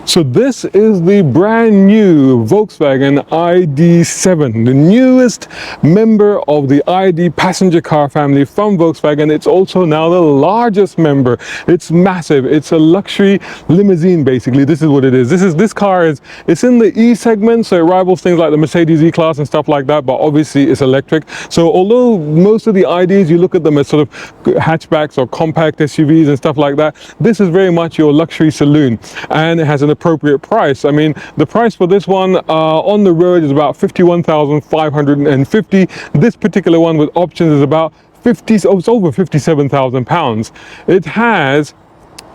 So this is the brand new Volkswagen ID.7, the newest member of the ID passenger car family from Volkswagen. It's also now the largest member. It's massive. It's a luxury limousine, basically. This is what it is. This car is, it's in the E segment, so it rivals things like the Mercedes E-Class and stuff like that, but obviously it's electric. So although most of the IDs, you look at them as sort of hatchbacks or compact SUVs and stuff like that, this is very much your luxury saloon, and it has an appropriate price. I mean, the price for this one on the road is about 51,550. This particular one with options is about it's over 57,000 pounds. It has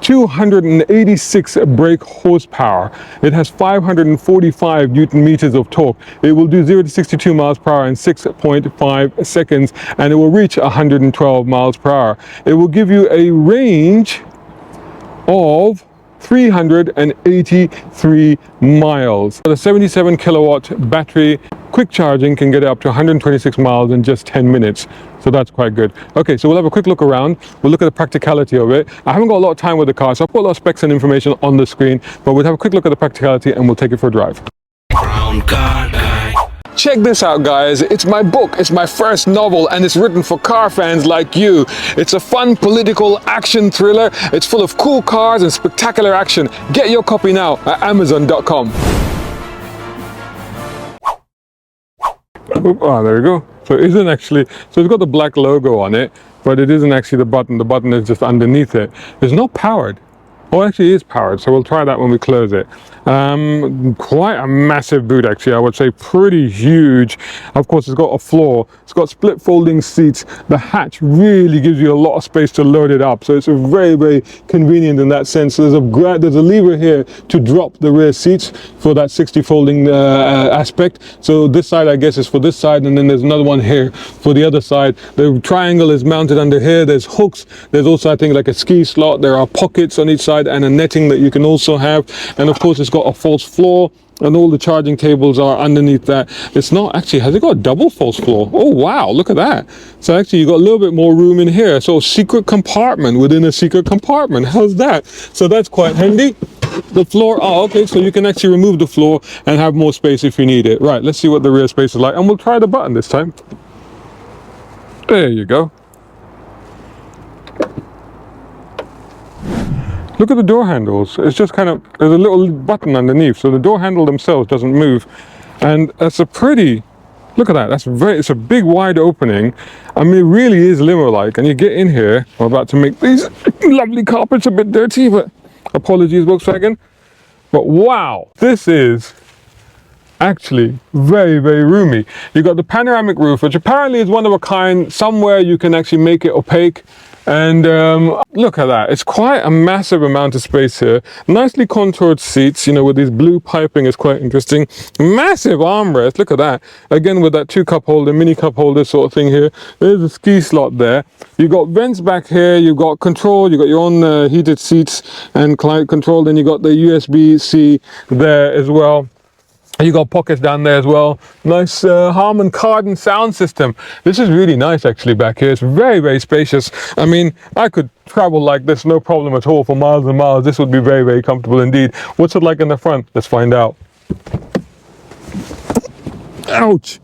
286 brake horsepower. It has 545 Newton meters of torque. It will do 0 to 62 miles per hour in 6.5 seconds, and it will reach 112 miles per hour. It will give you a range of 383 miles. The 77 kilowatt battery, quick charging, can get it up to 126 miles in just 10 minutes. So that's quite good. Okay, so we'll have a quick look around. We'll look at the practicality of it. I haven't got a lot of time with the car, so I'll put a lot of specs and information on the screen, but we'll have a quick look at the practicality and we'll take it for a drive. Check this out, guys. It's my book. It's my first novel, and it's written for car fans like you. It's a fun political action thriller. It's full of cool cars and spectacular action. Get your copy now at amazon.com. Oh, there we go. So it isn't actually, so it's got the black logo on it, but it isn't actually the button. The button is just underneath it. It's not powered. Oh, actually it is powered, so we'll try that when we close it. Quite a massive boot, actually. I would say pretty huge. Of course, it's got a floor. It's got split folding seats. The hatch really gives you a lot of space to load it up, so it's a very, very convenient in that sense. So there's a lever here to drop the rear seats for that 60 folding aspect. So this side, I guess, is for this side, and then there's another one here for the other side. The triangle is mounted under here. There's hooks. There's also, I think, like a ski slot. There are pockets on each side and a netting that you can also have, and of course it's got a false floor, and all the charging cables are underneath that. It's not actually, has it got a double false floor? Oh wow, look at that. So actually you got a little bit more room in here, so a secret compartment within a secret compartment. How's that? So that's quite handy. The floor, oh okay, so you can actually remove the floor and have more space if you need it. Right, let's see what the rear space is like, and we'll try the button this time. There you go. Look at the door handles. It's just kind of, there's a little button underneath, so the door handle themselves doesn't move. And that's a pretty, look at that, it's a big wide opening. I mean, it really is limo-like, and you get in here, we're about to make these lovely carpets a bit dirty, but apologies Volkswagen. But wow, this is actually very, very roomy. You got the panoramic roof, which apparently is one of a kind. Somewhere you can actually make it opaque. And look at that, it's quite a massive amount of space here. Nicely contoured seats, you know, with these blue piping is quite interesting. Massive armrest, look at that. Again, with that 2 cup holder, mini cup holder sort of thing here. There's a ski slot there. You got vents back here, you got control, you got your own heated seats and climate control. Then you got the USB-C there as well. You got pockets down there as well. Nice Harman Kardon sound system. This is really nice actually back here. It's very, very spacious. I mean, I could travel like this no problem at all for miles and miles. This would be very, very comfortable indeed. What's it like in the front? Let's find out. Ouch!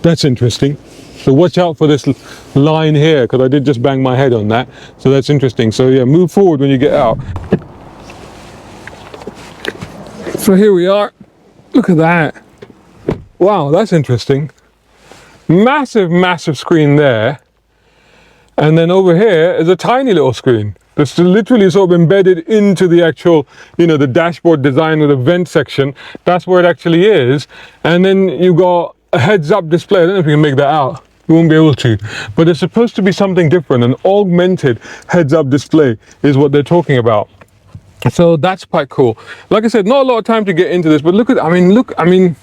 That's interesting. So watch out for this line here, because I did just bang my head on that. So that's interesting. So yeah, move forward when you get out. So here we are. Look at that. Wow, that's interesting. Massive, massive screen there. And then over here is a tiny little screen that's literally sort of embedded into the actual, you know, the dashboard design with a vent section. That's where it actually is. And then you got a heads-up display. I don't know if you can make that out. You won't be able to. But it's supposed to be something different. An augmented heads-up display is what they're talking about. So that's quite cool. Like I said, not a lot of time to get into this, but look at, I mean,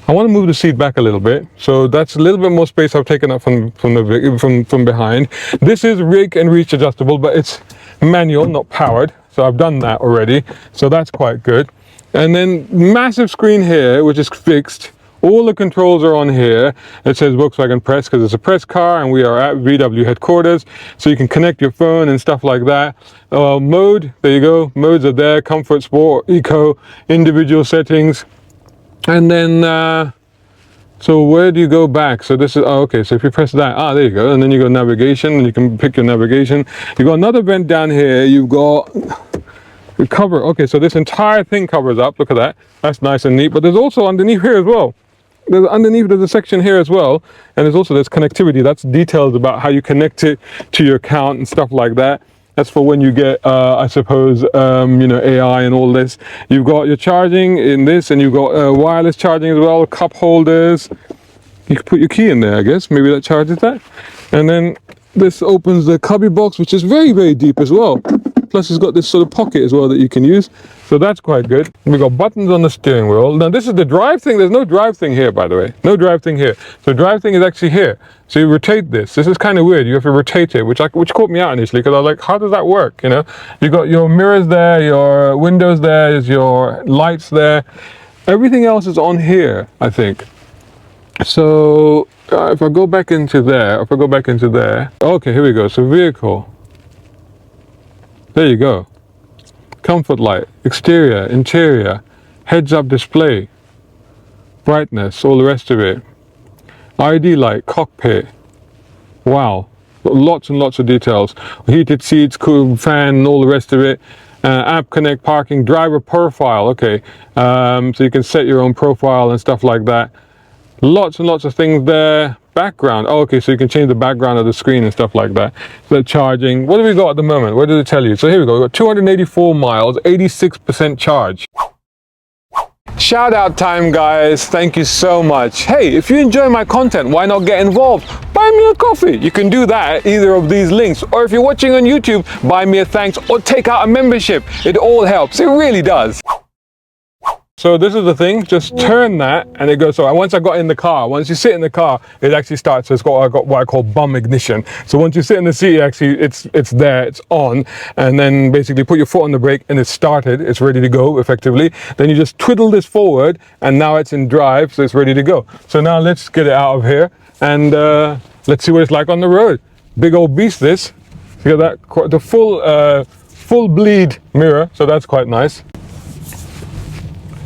I want to move the seat back a little bit. So that's a little bit more space I've taken up from behind. This is rake and reach adjustable, but it's manual, not powered. So I've done that already. So that's quite good. And then massive screen here, which is fixed. All the controls are on here. It says Volkswagen Press because it's a press car and we are at VW headquarters. So you can connect your phone and stuff like that. Mode, there you go. Modes are there: comfort, sport, eco, individual settings. And then, so where do you go back? So this is, oh, okay, so if you press that, there you go. And then you go navigation, and you can pick your navigation. You've got another vent down here. You've got cover. Okay, so this entire thing covers up. Look at that. That's nice and neat. But there's also underneath here as well. There's a section here as well, and there's connectivity. That's details about how you connect it to your account and stuff like that. That's for when you get, I suppose, AI and all this. You've got your charging in this, and you've got wireless charging as well, cup holders. You can put your key in there, I guess. Maybe that charges that. And then this opens the cubby box, which is very, very deep as well. Plus it's got this sort of pocket as well that you can use. So that's quite good. We've got buttons on the steering wheel. Now this is the drive thing. There's no drive thing here, by the way. No drive thing here. So drive thing is actually here. So you rotate this. This is kind of weird. You have to rotate it, which caught me out initially because I was like, how does that work? You know, you got your mirrors there, your windows there, is your lights there. Everything else is on here, I think. So if I go back into there, okay, here we go. So vehicle. There you go. Comfort light, exterior, interior, heads-up display, brightness, all the rest of it. ID light, cockpit. Wow, lots and lots of details. Heated seats, cool fan, all the rest of it. App connect, parking, driver profile. Okay, so you can set your own profile and stuff like that. Lots and lots of things there. Background. Oh, okay, so you can change the background of the screen and stuff like that. So charging. What do we got at the moment? What did it tell you? So here we go. We've got 284 miles, 86% charge. Shout out time, guys. Thank you so much. Hey, if you enjoy my content, why not get involved? Buy me a coffee. You can do that at either of these links. Or if you're watching on YouTube, buy me a thanks or take out a membership. It all helps. It really does. So this is the thing, just turn that and it goes. So once I got in the car, once you sit in the car, it actually starts. So I got what I call bum ignition. So once you sit in the seat, actually it's there, it's on, and then basically put your foot on the brake and it's started, it's ready to go effectively. Then you just twiddle this forward and now it's in drive, so it's ready to go. So now let's get it out of here and let's see what it's like on the road. Big old beast this. You got that, the full bleed mirror, so that's quite nice.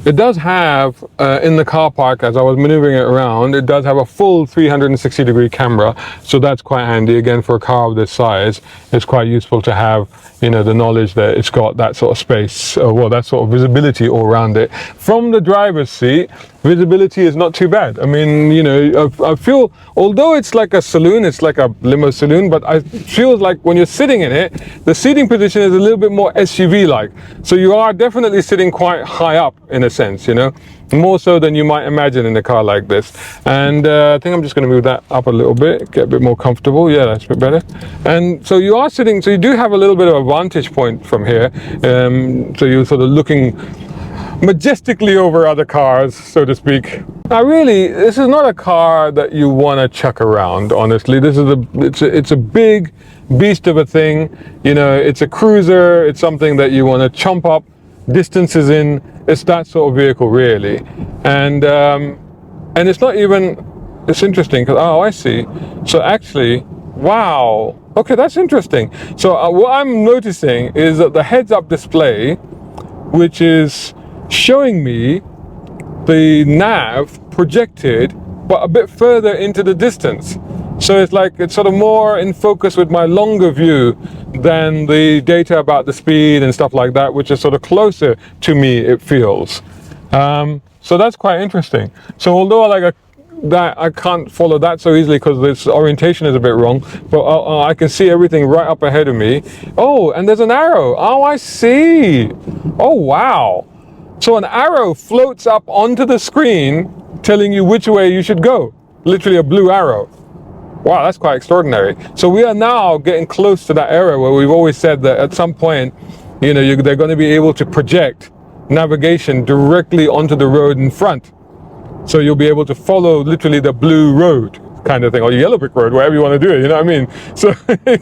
It does have, in the car park, as I was maneuvering it around, it does have a full 360-degree camera, so that's quite handy. Again, for a car of this size, it's quite useful to have, you know, the knowledge that it's got that sort of space, well, that sort of visibility all around it. From the driver's seat, visibility is not too bad. I mean, you know, I feel, although it's like a saloon, it's like a limo saloon, but I feel like when you're sitting in it, the seating position is a little bit more SUV-like. So you are definitely sitting quite high up in a sense, you know, more so than you might imagine in a car like this. And I think I'm just going to move that up a little bit, get a bit more comfortable. Yeah, that's a bit better. And so you are sitting, so you do have a little bit of a vantage point from here. So you're sort of looking majestically over other cars, so to speak. Now really, this is not a car that you want to chuck around, honestly. This is it's a big beast of a thing. You know, it's a cruiser, it's something that you want to chomp up distances in. It's that sort of vehicle, really. And it's not even, it's interesting because, oh, I see. So actually, wow, okay, that's interesting. So what I'm noticing is that the heads-up display, which is showing me the nav projected but a bit further into the distance, so it's like it's sort of more in focus with my longer view than the data about the speed and stuff like that, which is sort of closer to me, it feels. So that's quite interesting. So although I can't follow that so easily because this orientation is a bit wrong, but I can see everything right up ahead of me. Oh, and there's an arrow. Oh, I see. Oh, wow. So an arrow floats up onto the screen telling you which way you should go. Literally a blue arrow. Wow, that's quite extraordinary. So we are now getting close to that area where we've always said that at some point, you know, they're going to be able to project navigation directly onto the road in front. So you'll be able to follow literally the blue road kind of thing, or the yellow brick road, wherever you want to do it, you know what I mean? So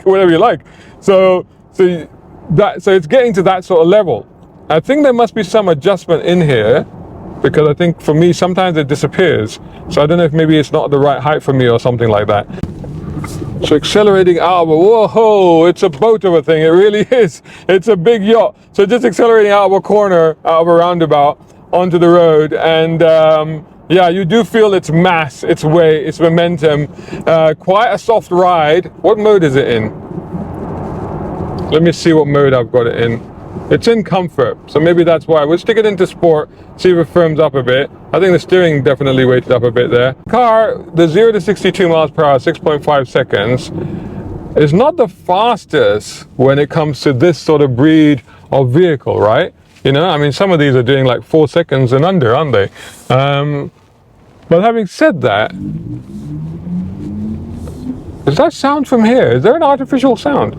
whatever you like. So it's getting to that sort of level. I think there must be some adjustment in here because I think for me sometimes it disappears. So I don't know if maybe it's not the right height for me or something like that. So accelerating out of a, whoa, it's a boat of a thing, it really is. It's a big yacht. So just accelerating out of a corner, out of a roundabout, onto the road, and yeah, you do feel its mass, its weight, its momentum. Quite a soft ride. What mode is it in? Let me see what mode I've got it in. It's in comfort, so maybe that's why. We'll stick it into sport, see if it firms up a bit. I think the steering definitely weighted up a bit there. Car, the 0 to 62 miles per hour, 6.5 seconds, is not the fastest when it comes to this sort of breed of vehicle, right? You know, I mean, some of these are doing like 4 seconds and under, aren't they? But having said that, does that sound from here? Is there an artificial sound?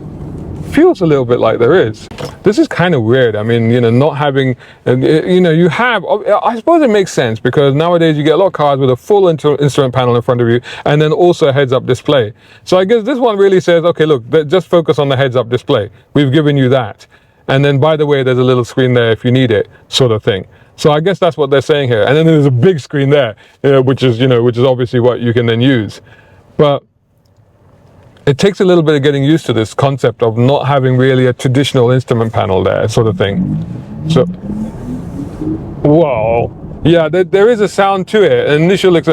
Feels a little bit like there is. This is kind of weird. I mean, you know, not having, you know, you have, I suppose it makes sense because nowadays you get a lot of cars with a full instrument panel in front of you and then also a heads-up display. So I guess this one really says, okay, look, just focus on the heads-up display. We've given you that. And then, by the way, there's a little screen there if you need it, sort of thing. So I guess that's what they're saying here. And then there's a big screen there, which is obviously what you can then use. But it takes a little bit of getting used to this concept of not having really a traditional instrument panel there, sort of thing. So, whoa. Yeah, there is a sound to it. An initial it's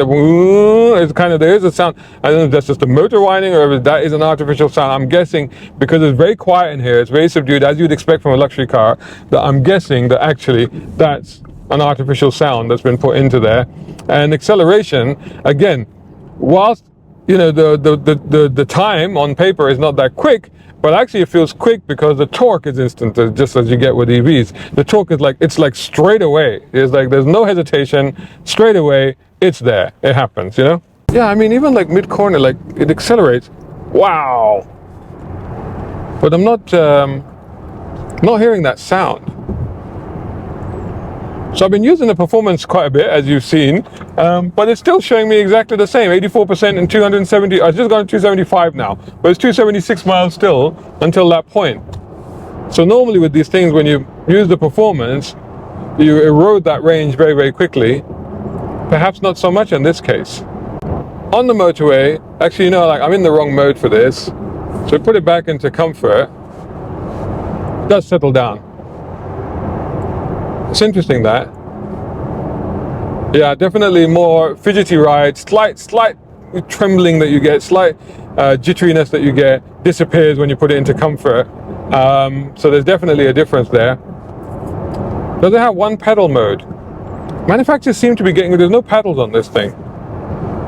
kind of, there is a sound. I don't know if that's just a motor whining or if that is an artificial sound. I'm guessing because it's very quiet in here, it's very subdued, as you'd expect from a luxury car, that I'm guessing that actually that's an artificial sound that's been put into there. And acceleration, again, whilst you know the time on paper is not that quick, but actually it feels quick because the torque is instant, just as you get with EVs. The torque is like, it's like straight away. It's like there's no hesitation, straight away, it's there, it happens, you know? Yeah, I mean, even like mid-corner, like it accelerates, wow. But I'm not hearing that sound. So I've been using the performance quite a bit, as you've seen, but it's still showing me exactly the same, 84% and 270, I've just gone to 275 now, but it's 276 miles still until that point. So normally with these things, when you use the performance, you erode that range very, very quickly. Perhaps not so much in this case. On the motorway, actually, you know, like I'm in the wrong mode for this, so put it back into comfort, it does settle down. It's interesting that. Yeah, definitely more fidgety ride, slight trembling that you get, slight jitteriness that you get disappears when you put it into comfort. So there's definitely a difference there. Does it have one pedal mode? Manufacturers seem to be getting, there's no pedals on this thing.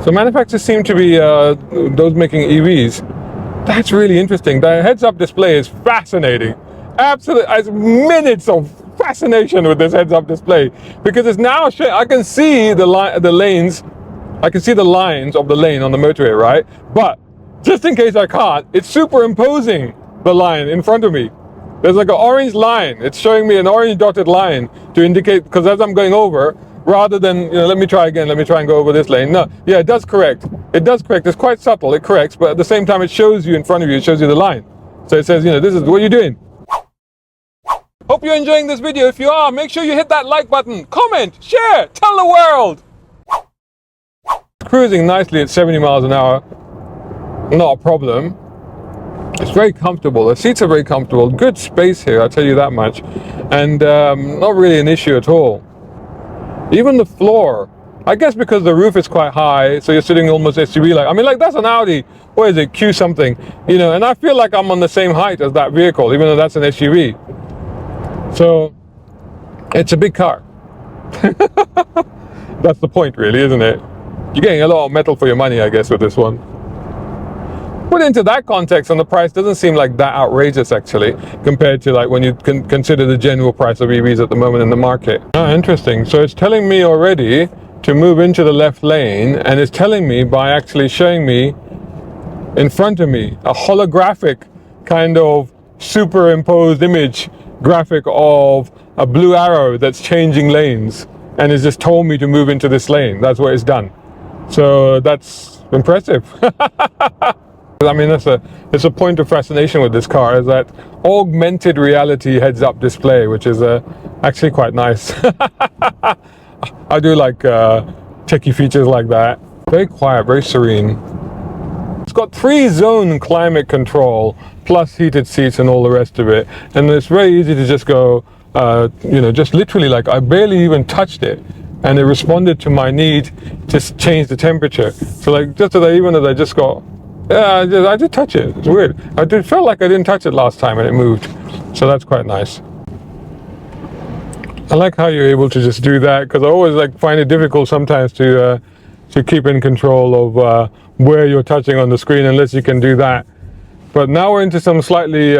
So manufacturers seem to be, those making EVs. That's really interesting. The heads-up display is fascinating. Absolutely, as minutes of fascination with this heads-up display, because it's now I can see the lanes, I can see the lines of the lane on the motorway, right? But just in case I can't, it's superimposing the line in front of me. There's like an orange line. It's showing me an orange dotted line to indicate, because as I'm going over, rather than, you know, let me try again, let me try and go over this lane. No, yeah, it does correct. It does correct. It's quite subtle. It corrects, but at the same time, it shows you in front of you. It shows you the line. So it says, you know, this is what you're doing. Hope you're enjoying this video. If you are, make sure you hit that like button, comment, share, tell the world. Cruising nicely at 70 miles an hour, not a problem. It's very comfortable. The seats are very comfortable. Good space here, I'll tell you that much. And not really an issue at all. Even the floor, I guess because the roof is quite high, so you're sitting almost SUV-like. I mean, like, that's an Audi, what is it, Q something, you know, and I feel like I'm on the same height as that vehicle, even though that's an SUV. So, it's a big car. That's the point, really, isn't it? You're getting a lot of metal for your money, I guess, with this one. Put into that context, and the price doesn't seem like that outrageous, actually, compared to like when you consider the general price of EVs at the moment in the market. Oh, interesting. So it's telling me already to move into the left lane, and it's telling me by actually showing me in front of me a holographic kind of superimposed image graphic of a blue arrow that's changing lanes, and it's just told me to move into this lane. That's what it's done. So that's impressive. I mean, it's a point of fascination with this car, is that augmented reality heads-up display, which is actually quite nice. I do like techie features like that. Very quiet, very serene. It's got 3-zone climate control, plus heated seats and all the rest of it. And it's very easy to just go, you know, just literally like I barely even touched it. And it responded to my need to change the temperature. So like just as I just got, yeah, I did touch it. It's weird. Felt like I didn't touch it last time and it moved. So that's quite nice. I like how you're able to just do that, because I always like find it difficult sometimes to keep in control of where you're touching on the screen unless you can do that. But now we're into some slightly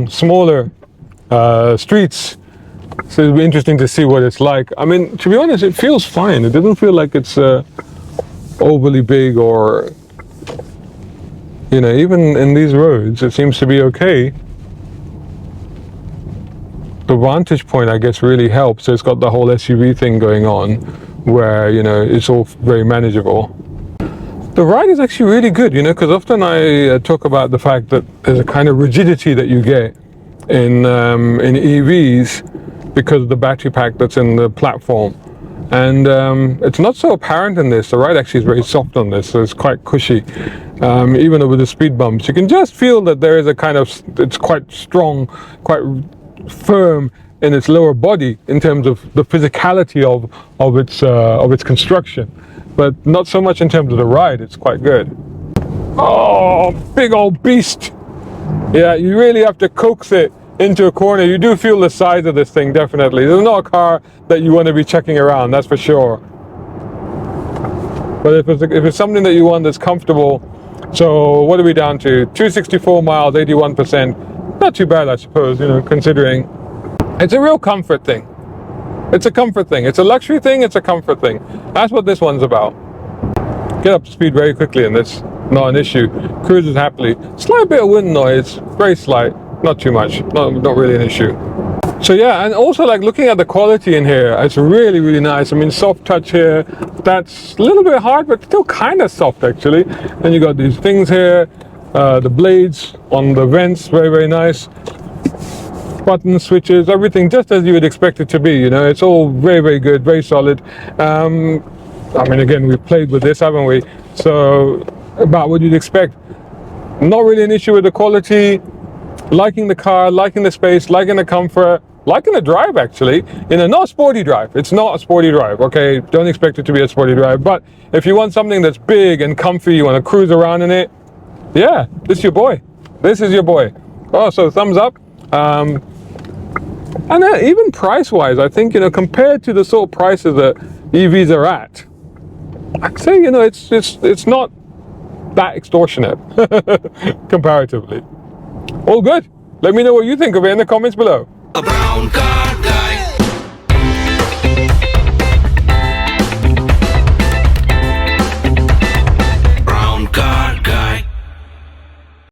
smaller streets, so it'll be interesting to see what it's like. I mean, to be honest, it feels fine. It doesn't feel like it's overly big, or, you know, even in these roads, it seems to be okay. The vantage point, I guess, really helps. So it's got the whole SUV thing going on, where, you know, it's all very manageable. The ride is actually really good, you know, because often I talk about the fact that there's a kind of rigidity that you get in EVs because of the battery pack that's in the platform. And it's not so apparent in this. The ride actually is very soft on this, so it's quite cushy. Even over the speed bumps, you can just feel that there is a kind of, it's quite strong, quite firm in its lower body in terms of the physicality of its construction, but not so much in terms of the ride. It's quite good. Oh, big old beast. Yeah, you really have to coax it into a corner. You do feel the size of this thing, definitely. This is not a car that you want to be checking around, that's for sure. But if it's something that you want that's comfortable, so what are we down to? 264 miles, 81%. Not too bad, I suppose, you know, considering it's a real comfort thing. It's a comfort thing. It's a luxury thing. It's a comfort thing. That's what this one's about. Get up to speed very quickly in this. Not an issue. Cruises happily. Slight bit of wind noise. Very slight. Not too much. Not really an issue. So yeah, and also like looking at the quality in here, it's really, really nice. I mean, soft touch here. That's a little bit hard, but still kind of soft actually. And you got these things here. The blades on the vents, very, very nice. Buttons, switches, everything just as you would expect it to be, you know. It's all very, very good, very solid. I mean, again, we've played with this, haven't we? So, about what you'd expect. Not really an issue with the quality. Liking the car, liking the space, liking the comfort, liking the drive actually. You know, not a sporty drive. It's not a sporty drive, okay? Don't expect it to be a sporty drive. But if you want something that's big and comfy, you want to cruise around in it, yeah, this is your boy. This is your boy. Oh, so thumbs up. And then even price-wise, I think, you know, compared to the sort of prices that EVs are at, I'd say, you know, it's not that extortionate comparatively. All good. Let me know what you think of it in the comments below. A brown car.